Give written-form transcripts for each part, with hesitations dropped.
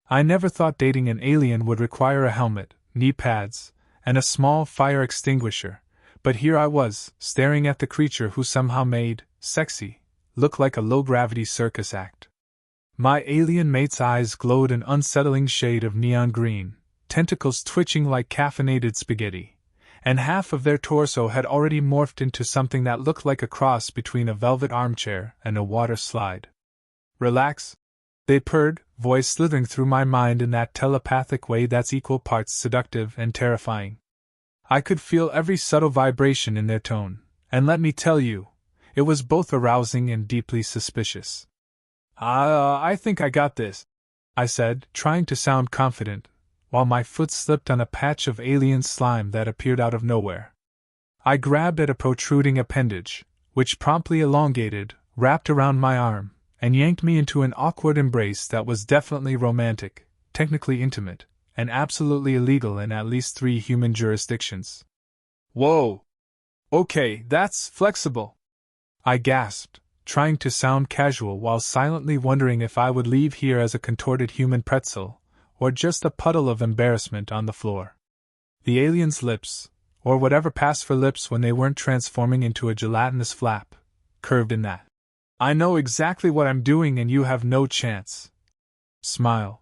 I never thought dating an alien would require a helmet, knee pads, and a small fire extinguisher, but here I was, staring at the creature who somehow made sexy look like a low-gravity circus act. My alien mate's eyes glowed an unsettling shade of neon green, tentacles twitching like caffeinated spaghetti, and half of their torso had already morphed into something that looked like a cross between a velvet armchair and a water slide. Relax, they purred, voice slithering through my mind in that telepathic way that's equal parts seductive and terrifying. I could feel every subtle vibration in their tone, and let me tell you, it was both arousing and deeply suspicious. I think I got this, I said, trying to sound confident, while my foot slipped on a patch of alien slime that appeared out of nowhere. I grabbed at a protruding appendage, which promptly elongated, wrapped around my arm, and yanked me into an awkward embrace that was definitely romantic, technically intimate, and absolutely illegal in at least 3 human jurisdictions. Whoa! Okay, that's flexible, I gasped, trying to sound casual while silently wondering if I would leave here as a contorted human pretzel, or just a puddle of embarrassment on the floor. The alien's lips, or whatever passed for lips when they weren't transforming into a gelatinous flap, curved in that. I know exactly what I'm doing and you have no chance. Smile.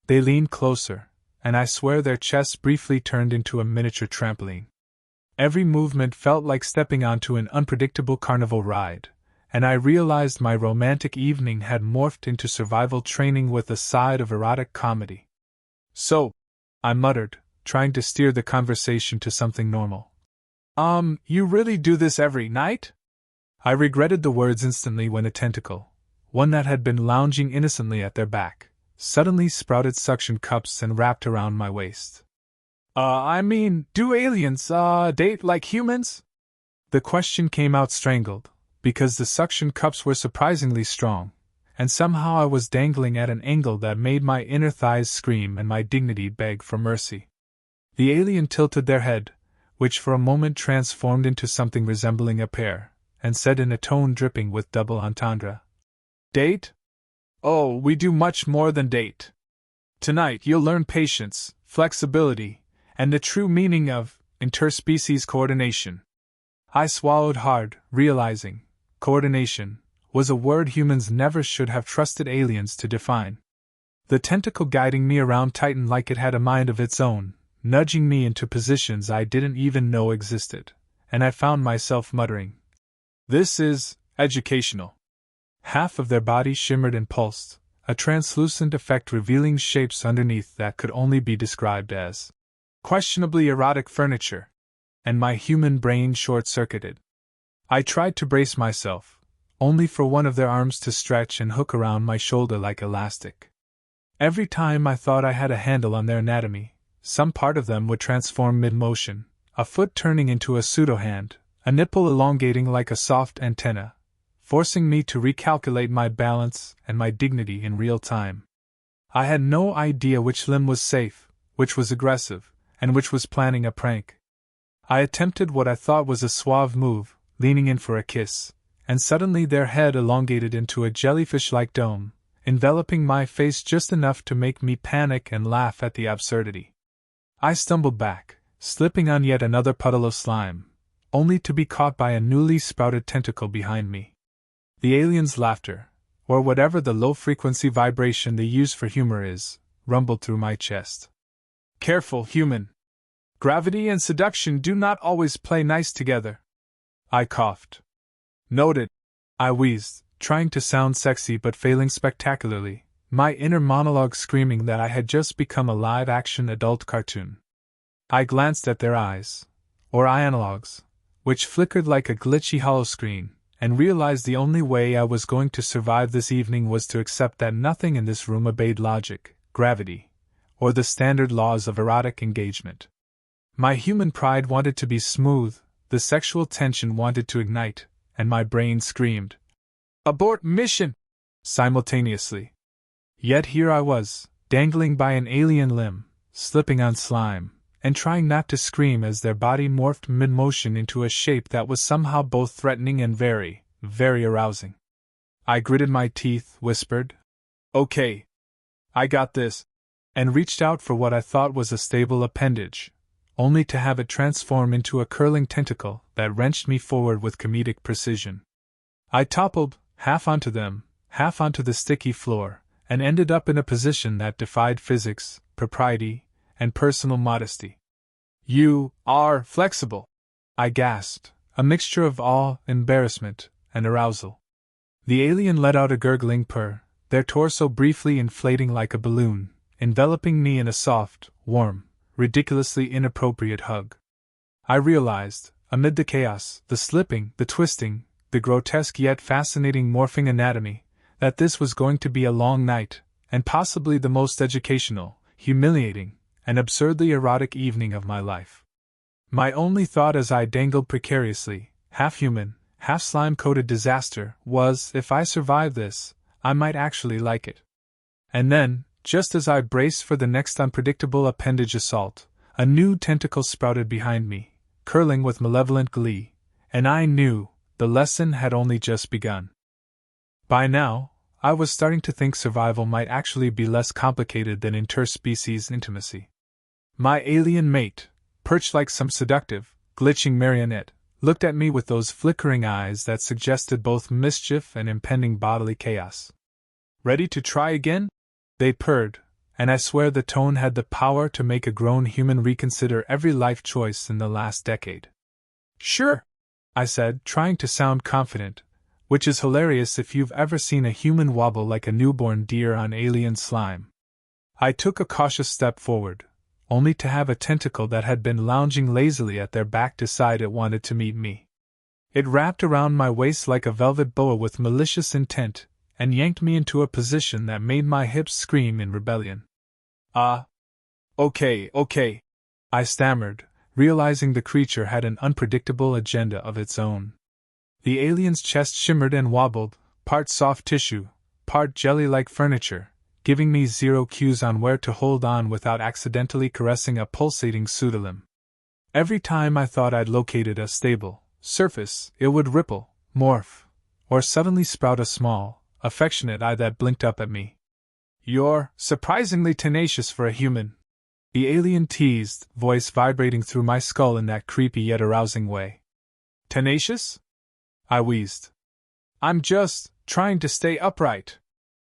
They leaned closer, and I swear their chests briefly turned into a miniature trampoline. Every movement felt like stepping onto an unpredictable carnival ride, and I realized my romantic evening had morphed into survival training with a side of erotic comedy. So, I muttered, trying to steer the conversation to something normal. You really do this every night? I regretted the words instantly when a tentacle, one that had been lounging innocently at their back, suddenly sprouted suction cups and wrapped around my waist. Do aliens, date like humans? The question came out strangled, because the suction cups were surprisingly strong, and somehow I was dangling at an angle that made my inner thighs scream and my dignity beg for mercy. The alien tilted their head, which for a moment transformed into something resembling a pear, and said in a tone dripping with double entendre. Date? Oh, we do much more than date. Tonight you'll learn patience, flexibility, and the true meaning of interspecies coordination. I swallowed hard, realizing coordination was a word humans never should have trusted aliens to define. The tentacle guiding me around tightened like it had a mind of its own, nudging me into positions I didn't even know existed, and I found myself muttering, "This is educational." Half of their body shimmered and pulsed, a translucent effect revealing shapes underneath that could only be described as questionably erotic furniture, and my human brain short-circuited. I tried to brace myself, only for one of their arms to stretch and hook around my shoulder like elastic. Every time I thought I had a handle on their anatomy, some part of them would transform mid-motion, a foot turning into a pseudo-hand, a nipple elongating like a soft antenna, forcing me to recalculate my balance and my dignity in real time. I had no idea which limb was safe, which was aggressive, and which was planning a prank. I attempted what I thought was a suave move, leaning in for a kiss, and suddenly their head elongated into a jellyfish-like dome, enveloping my face just enough to make me panic and laugh at the absurdity. I stumbled back, slipping on yet another puddle of slime, only to be caught by a newly sprouted tentacle behind me. The alien's laughter, or whatever the low-frequency vibration they use for humor is, rumbled through my chest. Careful, human. Gravity and seduction do not always play nice together. I coughed. Noted. I wheezed, trying to sound sexy but failing spectacularly, my inner monologue screaming that I had just become a live-action adult cartoon. I glanced at their eyes, or eye analogs, which flickered like a glitchy holoscreen, and realized the only way I was going to survive this evening was to accept that nothing in this room obeyed logic, gravity, or the standard laws of erotic engagement. My human pride wanted to be smooth, the sexual tension wanted to ignite, and my brain screamed, "Abort mission!" simultaneously. Yet here I was, dangling by an alien limb, slipping on slime, and trying not to scream as their body morphed mid-motion into a shape that was somehow both threatening and very, very arousing. I gritted my teeth, whispered, "Okay. I got this." and reached out for what I thought was a stable appendage, only to have it transform into a curling tentacle that wrenched me forward with comedic precision. I toppled, half onto them, half onto the sticky floor, and ended up in a position that defied physics, propriety, and personal modesty. "You are flexible," I gasped, a mixture of awe, embarrassment, and arousal. The alien let out a gurgling purr, their torso briefly inflating like a balloon, enveloping me in a soft, warm, ridiculously inappropriate hug. I realized, amid the chaos, the slipping, the twisting, the grotesque yet fascinating morphing anatomy, that this was going to be a long night, and possibly the most educational, humiliating, and absurdly erotic evening of my life. My only thought as I dangled precariously, half human, half slime-coated disaster, was, if I survive this, I might actually like it. And then, just as I braced for the next unpredictable appendage assault, a new tentacle sprouted behind me, curling with malevolent glee, and I knew the lesson had only just begun. By now, I was starting to think survival might actually be less complicated than interspecies intimacy. My alien mate, perched like some seductive, glitching marionette, looked at me with those flickering eyes that suggested both mischief and impending bodily chaos. "Ready to try again?" they purred, and I swear the tone had the power to make a grown human reconsider every life choice in the last decade. "Sure," I said, trying to sound confident, which is hilarious if you've ever seen a human wobble like a newborn deer on alien slime. I took a cautious step forward, only to have a tentacle that had been lounging lazily at their back decide it wanted to meet me. It wrapped around my waist like a velvet boa with malicious intent, and yanked me into a position that made my hips scream in rebellion. Okay, I stammered, realizing the creature had an unpredictable agenda of its own. The alien's chest shimmered and wobbled, part soft tissue, part jelly-like furniture, giving me zero cues on where to hold on without accidentally caressing a pulsating pseudolimb. Every time I thought I'd located a stable surface, it would ripple, morph, or suddenly sprout a small, affectionate eye that blinked up at me. "You're surprisingly tenacious for a human," the alien teased, voice vibrating through my skull in that creepy yet arousing way. "Tenacious?" I wheezed. "I'm just trying to stay upright."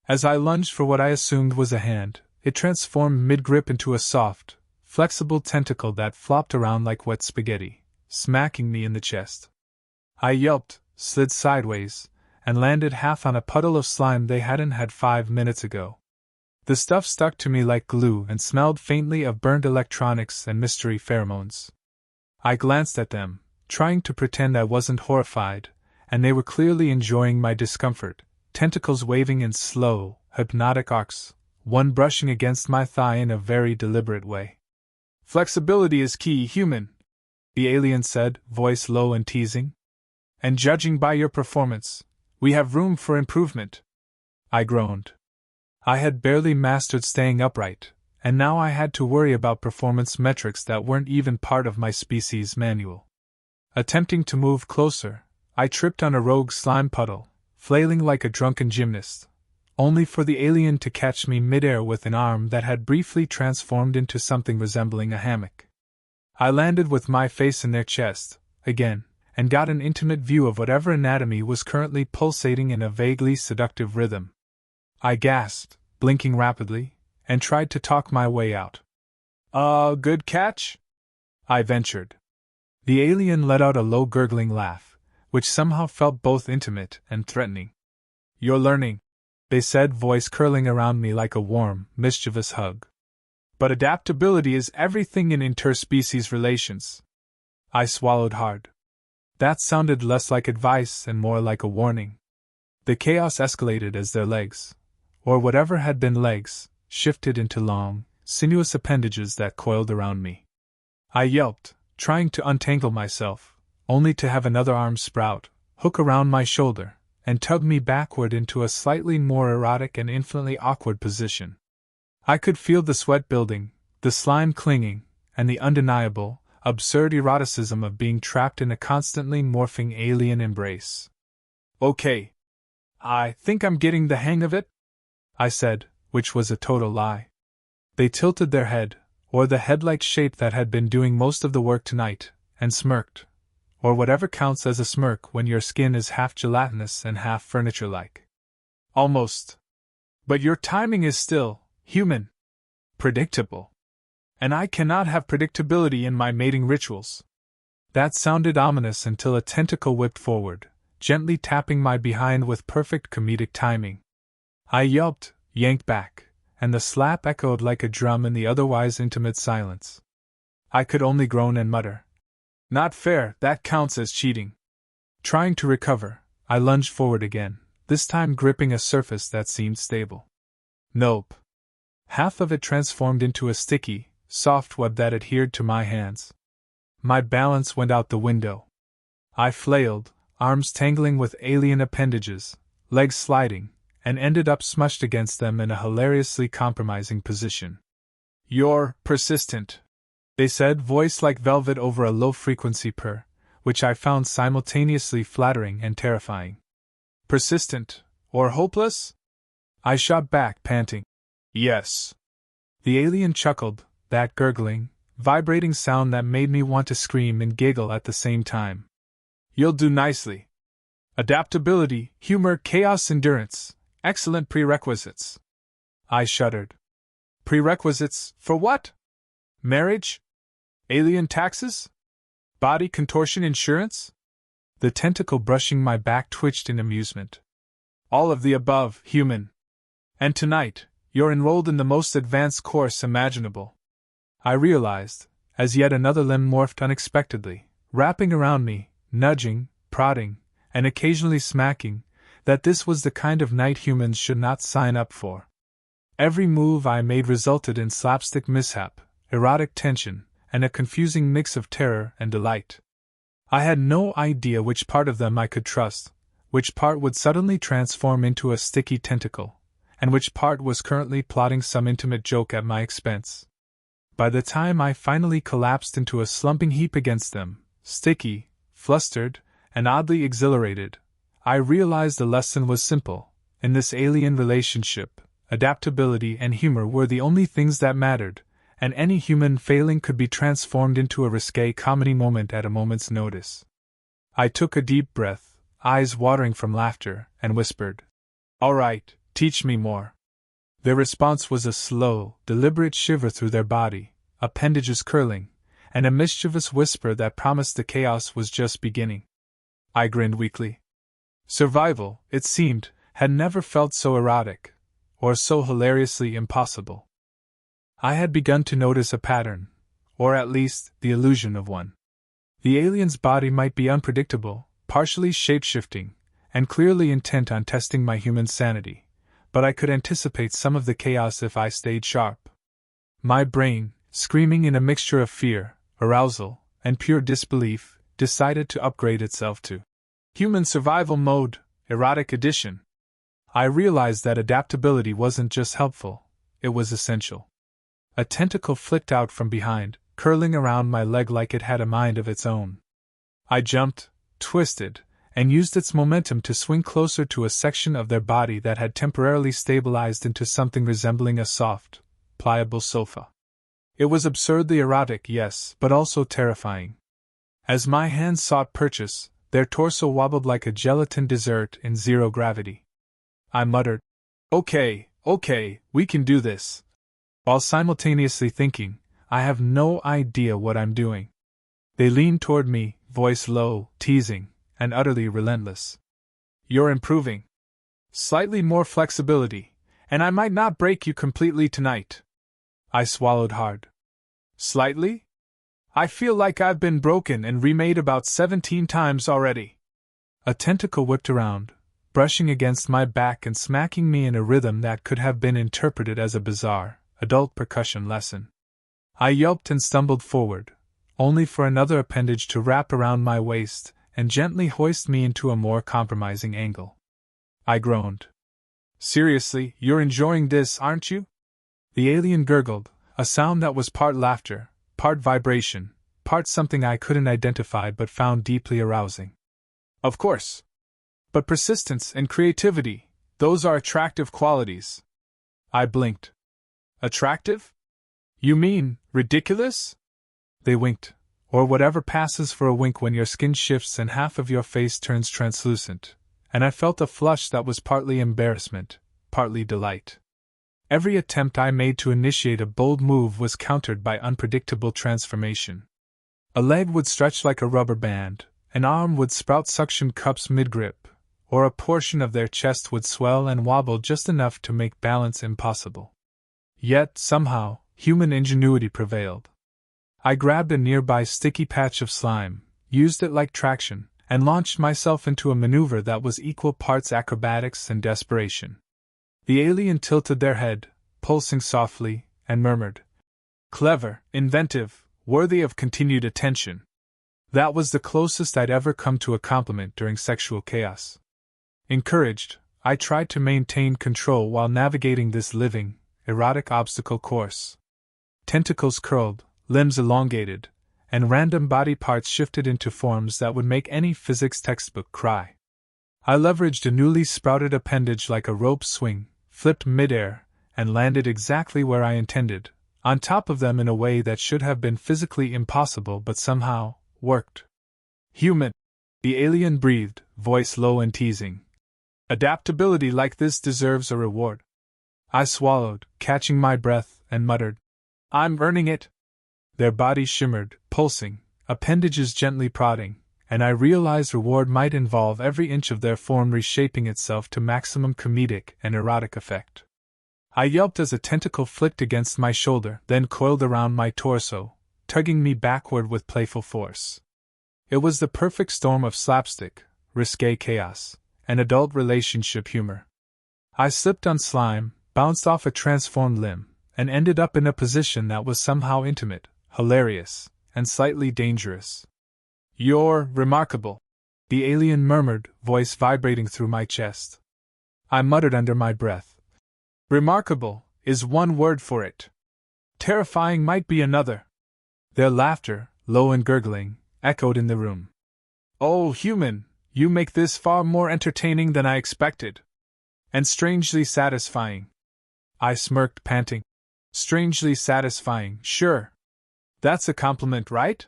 As I lunged for what I assumed was a hand, it transformed mid-grip into a soft, flexible tentacle that flopped around like wet spaghetti, smacking me in the chest. I yelped, slid sideways, and landed half on a puddle of slime they hadn't had 5 minutes ago. The stuff stuck to me like glue and smelled faintly of burnt electronics and mystery pheromones. I glanced at them, trying to pretend I wasn't horrified, and they were clearly enjoying my discomfort, tentacles waving in slow, hypnotic arcs, one brushing against my thigh in a very deliberate way. "Flexibility is key, human," the alien said, voice low and teasing. "And judging by your performance, we have room for improvement." I groaned. I had barely mastered staying upright, and now I had to worry about performance metrics that weren't even part of my species manual. Attempting to move closer, I tripped on a rogue slime puddle, flailing like a drunken gymnast, only for the alien to catch me midair with an arm that had briefly transformed into something resembling a hammock. I landed with my face in their chest, again, and got an intimate view of whatever anatomy was currently pulsating in a vaguely seductive rhythm. I gasped, blinking rapidly, and tried to talk my way out. Good catch?" I ventured. The alien let out a low gurgling laugh, which somehow felt both intimate and threatening. "You're learning," they said, voice curling around me like a warm, mischievous hug. "But adaptability is everything in interspecies relations." I swallowed hard. That sounded less like advice and more like a warning. The chaos escalated as their legs, or whatever had been legs, shifted into long, sinuous appendages that coiled around me. I yelped, trying to untangle myself, only to have another arm sprout, hook around my shoulder, and tug me backward into a slightly more erotic and infinitely awkward position. I could feel the sweat building, the slime clinging, and the undeniable, absurd eroticism of being trapped in a constantly morphing alien embrace. "Okay. I think I'm getting the hang of it," I said, which was a total lie. They tilted their head, or the head-like shape that had been doing most of the work tonight, and smirked, or whatever counts as a smirk when your skin is half gelatinous and half furniture-like. Almost. But your timing is still human. Predictable. And I cannot have predictability in my mating rituals. That sounded ominous until a tentacle whipped forward, gently tapping my behind with perfect comedic timing. I yelped, yanked back, and the slap echoed like a drum in the otherwise intimate silence. I could only groan and mutter, "Not fair, that counts as cheating." Trying to recover, I lunged forward again, this time gripping a surface that seemed stable. Nope. Half of it transformed into a sticky, soft web that adhered to my hands. My balance went out the window. I flailed, arms tangling with alien appendages, legs sliding, and ended up smushed against them in a hilariously compromising position. "You're persistent," they said, voice like velvet over a low-frequency purr, which I found simultaneously flattering and terrifying. "Persistent, or hopeless?" I shot back, panting, "Yes." The alien chuckled, that gurgling, vibrating sound that made me want to scream and giggle at the same time. "You'll do nicely. Adaptability, humor, chaos, endurance, excellent prerequisites." I shuddered. Prerequisites for what? Marriage? Alien taxes? Body contortion insurance? The tentacle brushing my back twitched in amusement. "All of the above, human. And tonight, you're enrolled in the most advanced course imaginable." I realized, as yet another limb morphed unexpectedly, wrapping around me, nudging, prodding, and occasionally smacking, that this was the kind of night humans should not sign up for. Every move I made resulted in slapstick mishap, erotic tension, and a confusing mix of terror and delight. I had no idea which part of them I could trust, which part would suddenly transform into a sticky tentacle, and which part was currently plotting some intimate joke at my expense. By the time I finally collapsed into a slumping heap against them, sticky, flustered, and oddly exhilarated, I realized the lesson was simple. In this alien relationship, adaptability and humor were the only things that mattered, and any human failing could be transformed into a risque comedy moment at a moment's notice. I took a deep breath, eyes watering from laughter, and whispered, "All right, teach me more." Their response was a slow, deliberate shiver through their body, appendages curling, and a mischievous whisper that promised the chaos was just beginning. I grinned weakly. Survival, it seemed, had never felt so erotic, or so hilariously impossible. I had begun to notice a pattern, or at least the illusion of one. The alien's body might be unpredictable, partially shape-shifting, and clearly intent on testing my human sanity, but I could anticipate some of the chaos if I stayed sharp. My brain, screaming in a mixture of fear, arousal, and pure disbelief, decided to upgrade itself to Human Survival Mode, Erotic Edition. I realized that adaptability wasn't just helpful, it was essential. A tentacle flicked out from behind, curling around my leg like it had a mind of its own. I jumped, twisted, and used its momentum to swing closer to a section of their body that had temporarily stabilized into something resembling a soft, pliable sofa. It was absurdly erotic, yes, but also terrifying. As my hands sought purchase, their torso wobbled like a gelatin dessert in zero gravity. I muttered, okay, we can do this," while simultaneously thinking, I have no idea what I'm doing. They leaned toward me, voice low, teasing, and utterly relentless. "You're improving. Slightly more flexibility, and I might not break you completely tonight." I swallowed hard. "Slightly? I feel like I've been broken and remade about 17 times already." A tentacle whipped around, brushing against my back and smacking me in a rhythm that could have been interpreted as a bizarre, adult percussion lesson. I yelped and stumbled forward, only for another appendage to wrap around my waist and gently hoist me into a more compromising angle. I groaned. "Seriously, you're enjoying this, aren't you?" The alien gurgled, a sound that was part laughter, part vibration, part something I couldn't identify but found deeply arousing. "Of course. But persistence and creativity, those are attractive qualities." I blinked. "Attractive?" You mean, ridiculous? They winked, or whatever passes for a wink when your skin shifts and half of your face turns translucent, and I felt a flush that was partly embarrassment, partly delight. Every attempt I made to initiate a bold move was countered by unpredictable transformation. A leg would stretch like a rubber band, an arm would sprout suction cups mid-grip, or a portion of their chest would swell and wobble just enough to make balance impossible. Yet, somehow, human ingenuity prevailed. I grabbed a nearby sticky patch of slime, used it like traction, and launched myself into a maneuver that was equal parts acrobatics and desperation. The alien tilted their head, pulsing softly, and murmured, "Clever, inventive, worthy of continued attention." That was the closest I'd ever come to a compliment during sexual chaos. Encouraged, I tried to maintain control while navigating this living, erotic obstacle course. Tentacles curled, limbs elongated, and random body parts shifted into forms that would make any physics textbook cry. I leveraged a newly sprouted appendage like a rope swing, flipped midair, and landed exactly where I intended, on top of them in a way that should have been physically impossible but somehow worked. "Human," the alien breathed, voice low and teasing. "Adaptability like this deserves a reward." I swallowed, catching my breath, and muttered, "I'm earning it." Their bodies shimmered, pulsing, appendages gently prodding, and I realized reward might involve every inch of their form reshaping itself to maximum comedic and erotic effect. I yelped as a tentacle flicked against my shoulder, then coiled around my torso, tugging me backward with playful force. It was the perfect storm of slapstick, risque chaos, and adult relationship humor. I slipped on slime, bounced off a transformed limb, and ended up in a position that was somehow intimate, hilarious, and slightly dangerous. "You're remarkable," the alien murmured, voice vibrating through my chest. I muttered under my breath. "Remarkable is one word for it. Terrifying might be another." Their laughter, low and gurgling, echoed in the room. "Oh, human, you make this far more entertaining than I expected. And strangely satisfying." I smirked, panting. "Strangely satisfying, sure. That's a compliment, right?"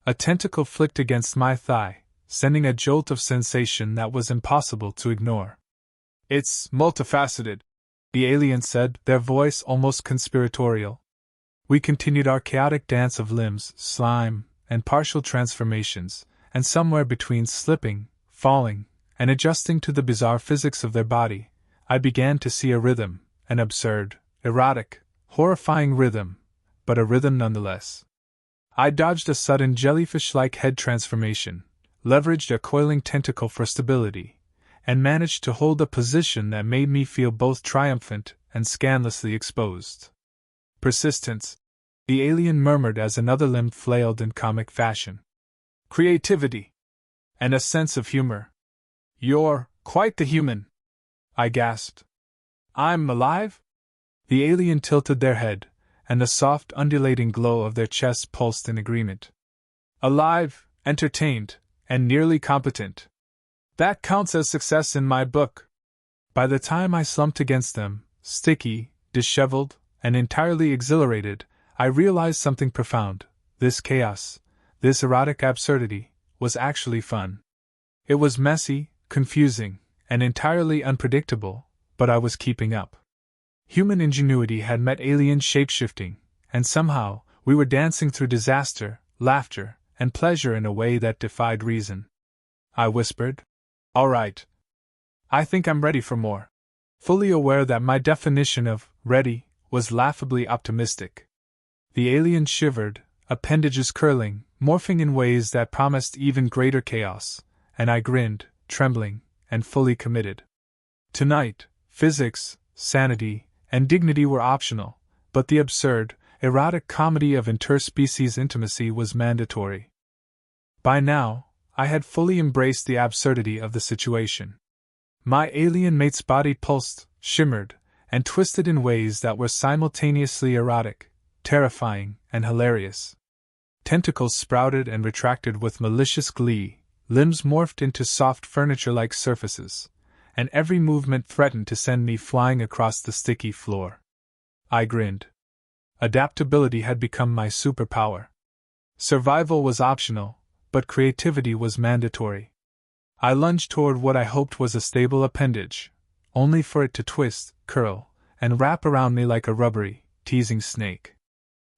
A tentacle flicked against my thigh, sending a jolt of sensation that was impossible to ignore. "It's multifaceted," the alien said, their voice almost conspiratorial. We continued our chaotic dance of limbs, slime, and partial transformations, and somewhere between slipping, falling, and adjusting to the bizarre physics of their body, I began to see a rhythm, an absurd, erotic, horrifying rhythm, but a rhythm nonetheless. I dodged a sudden jellyfish-like head transformation, leveraged a coiling tentacle for stability, and managed to hold a position that made me feel both triumphant and scandalously exposed. "Persistence," the alien murmured as another limb flailed in comic fashion. "Creativity. And a sense of humor. You're quite the human," I gasped. "I'm alive?" The alien tilted their head, and the soft undulating glow of their chests pulsed in agreement. "Alive, entertained, and nearly competent. That counts as success in my book." By the time I slumped against them, sticky, disheveled, and entirely exhilarated, I realized something profound. This chaos, this erotic absurdity, was actually fun. It was messy, confusing, and entirely unpredictable, but I was keeping up. Human ingenuity had met alien shapeshifting, and somehow, we were dancing through disaster, laughter, and pleasure in a way that defied reason. I whispered, "All right. I think I'm ready for more," fully aware that my definition of ready was laughably optimistic. The alien shivered, appendages curling, morphing in ways that promised even greater chaos, and I grinned, trembling, and fully committed. Tonight, physics, sanity, and dignity were optional, but the absurd, erotic comedy of interspecies intimacy was mandatory. By now, I had fully embraced the absurdity of the situation. My alien mate's body pulsed, shimmered, and twisted in ways that were simultaneously erotic, terrifying, and hilarious. Tentacles sprouted and retracted with malicious glee, limbs morphed into soft furniture-like surfaces, and every movement threatened to send me flying across the sticky floor. I grinned. Adaptability had become my superpower. Survival was optional, but creativity was mandatory. I lunged toward what I hoped was a stable appendage, only for it to twist, curl, and wrap around me like a rubbery, teasing snake.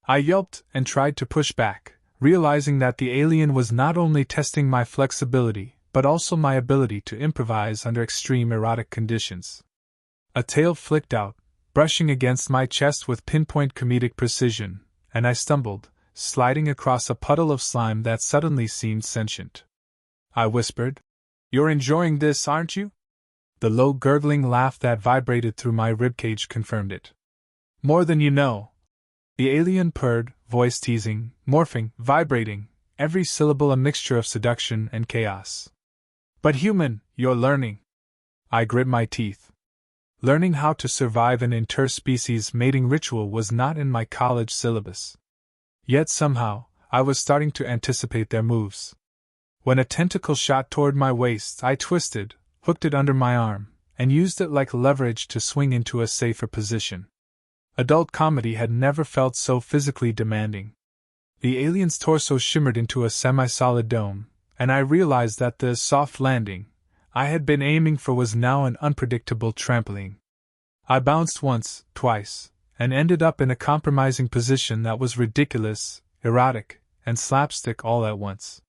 I yelped and tried to push back, realizing that the alien was not only testing my flexibility, but also my ability to improvise under extreme erotic conditions. A tail flicked out, brushing against my chest with pinpoint comedic precision, and I stumbled, sliding across a puddle of slime that suddenly seemed sentient. I whispered, "You're enjoying this, aren't you?" The low gurgling laugh that vibrated through my ribcage confirmed it. "More than you know." The alien purred, voice teasing, morphing, vibrating, every syllable a mixture of seduction and chaos. "But human, you're learning." I grit my teeth. Learning how to survive an interspecies mating ritual was not in my college syllabus. Yet somehow, I was starting to anticipate their moves. When a tentacle shot toward my waist, I twisted, hooked it under my arm, and used it like leverage to swing into a safer position. Adult comedy had never felt so physically demanding. The alien's torso shimmered into a semi-solid dome, and I realized that the soft landing I had been aiming for was now an unpredictable trampoline. I bounced once, twice, and ended up in a compromising position that was ridiculous, erotic, and slapstick all at once.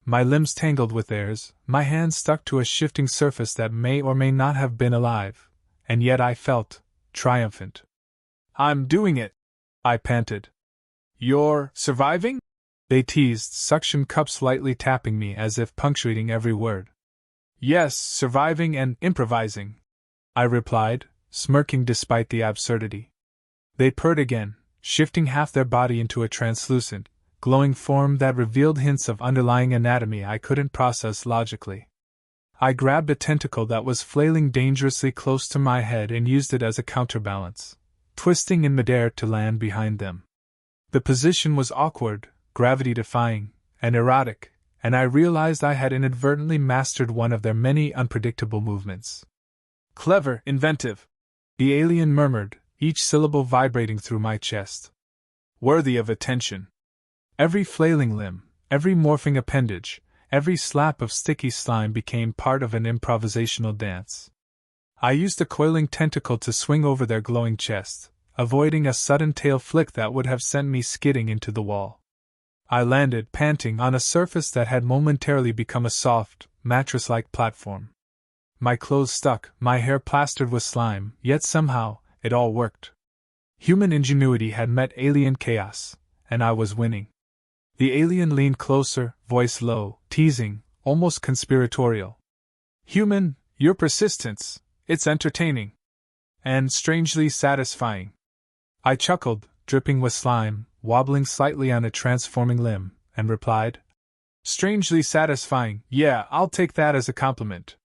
My limbs tangled with theirs, my hands stuck to a shifting surface that may or may not have been alive, and yet I felt triumphant. "I'm doing it," I panted. "You're surviving?" they teased, suction cups lightly tapping me as if punctuating every word. "Yes, surviving and improvising," I replied, smirking despite the absurdity. They purred again, shifting half their body into a translucent, glowing form that revealed hints of underlying anatomy I couldn't process logically. I grabbed a tentacle that was flailing dangerously close to my head and used it as a counterbalance, twisting in midair to land behind them. The position was awkward, gravity-defying, and erotic, and I realized I had inadvertently mastered one of their many unpredictable movements. "Clever, inventive," the alien murmured, each syllable vibrating through my chest. "Worthy of attention." Every flailing limb, every morphing appendage, every slap of sticky slime became part of an improvisational dance. I used a coiling tentacle to swing over their glowing chest, avoiding a sudden tail flick that would have sent me skidding into the wall. I landed, panting, on a surface that had momentarily become a soft, mattress-like platform. My clothes stuck, my hair plastered with slime, yet somehow, it all worked. Human ingenuity had met alien chaos, and I was winning. The alien leaned closer, voice low, teasing, almost conspiratorial. "Human, your persistence, it's entertaining. And strangely satisfying." I chuckled, dripping with slime, wobbling slightly on a transforming limb, and replied, "Strangely satisfying, yeah, I'll take that as a compliment."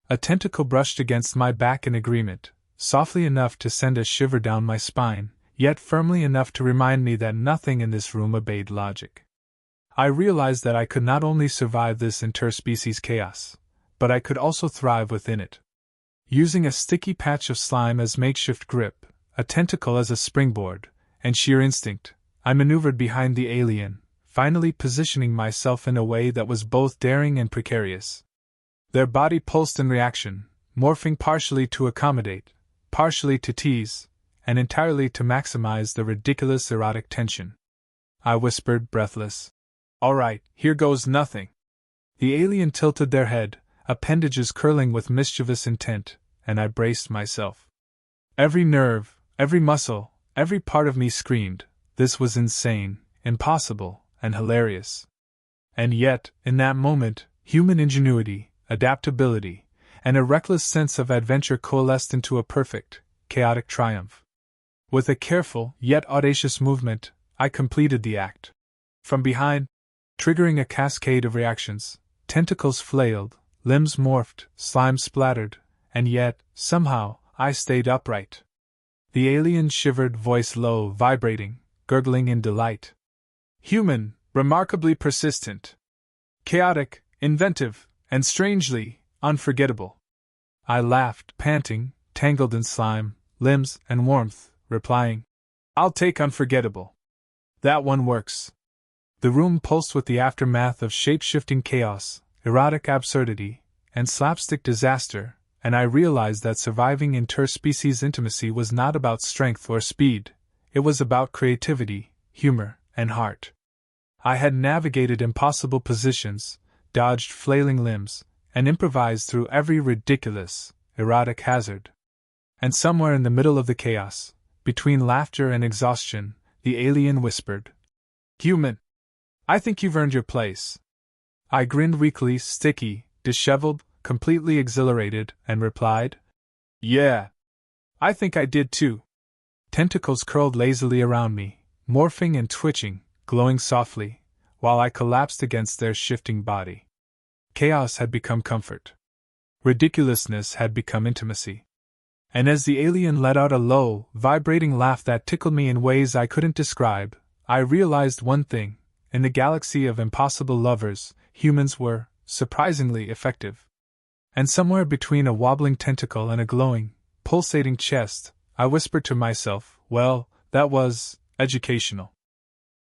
A tentacle brushed against my back in agreement, softly enough to send a shiver down my spine, yet firmly enough to remind me that nothing in this room obeyed logic. I realized that I could not only survive this interspecies chaos, but I could also thrive within it. Using a sticky patch of slime as makeshift grip, a tentacle as a springboard, and sheer instinct, I maneuvered behind the alien, finally positioning myself in a way that was both daring and precarious. Their body pulsed in reaction, morphing partially to accommodate, partially to tease, and entirely to maximize the ridiculous erotic tension. I whispered, breathless, "All right, here goes nothing." The alien tilted their head, appendages curling with mischievous intent, and I braced myself. Every nerve, every muscle, every part of me screamed, this was insane, impossible, and hilarious. And yet, in that moment, human ingenuity, adaptability, and a reckless sense of adventure coalesced into a perfect, chaotic triumph. With a careful, yet audacious movement, I completed the act. From behind, triggering a cascade of reactions, tentacles flailed, limbs morphed, slime splattered, and yet, somehow, I stayed upright. The alien shivered, voice low, vibrating, gurgling in delight. "Human, remarkably persistent. Chaotic, inventive, and strangely, unforgettable." I laughed, panting, tangled in slime, limbs, and warmth, replying, I'll take unforgettable. That one works. The room pulsed with the aftermath of shape-shifting chaos, erotic absurdity, and slapstick disaster, and I realized that surviving interspecies intimacy was not about strength or speed, it was about creativity, humor, and heart. I had navigated impossible positions, dodged flailing limbs, and improvised through every ridiculous, erotic hazard. And somewhere in the middle of the chaos, between laughter and exhaustion, the alien whispered, "Human, I think you've earned your place." I grinned weakly, sticky, disheveled, completely exhilarated, and replied, "Yeah, I think I did too." Tentacles curled lazily around me, morphing and twitching, glowing softly, while I collapsed against their shifting body. Chaos had become comfort. Ridiculousness had become intimacy. And as the alien let out a low, vibrating laugh that tickled me in ways I couldn't describe, I realized one thing: in the galaxy of impossible lovers, humans were, surprisingly, effective. And somewhere between a wobbling tentacle and a glowing, pulsating chest, I whispered to myself, well, that was educational.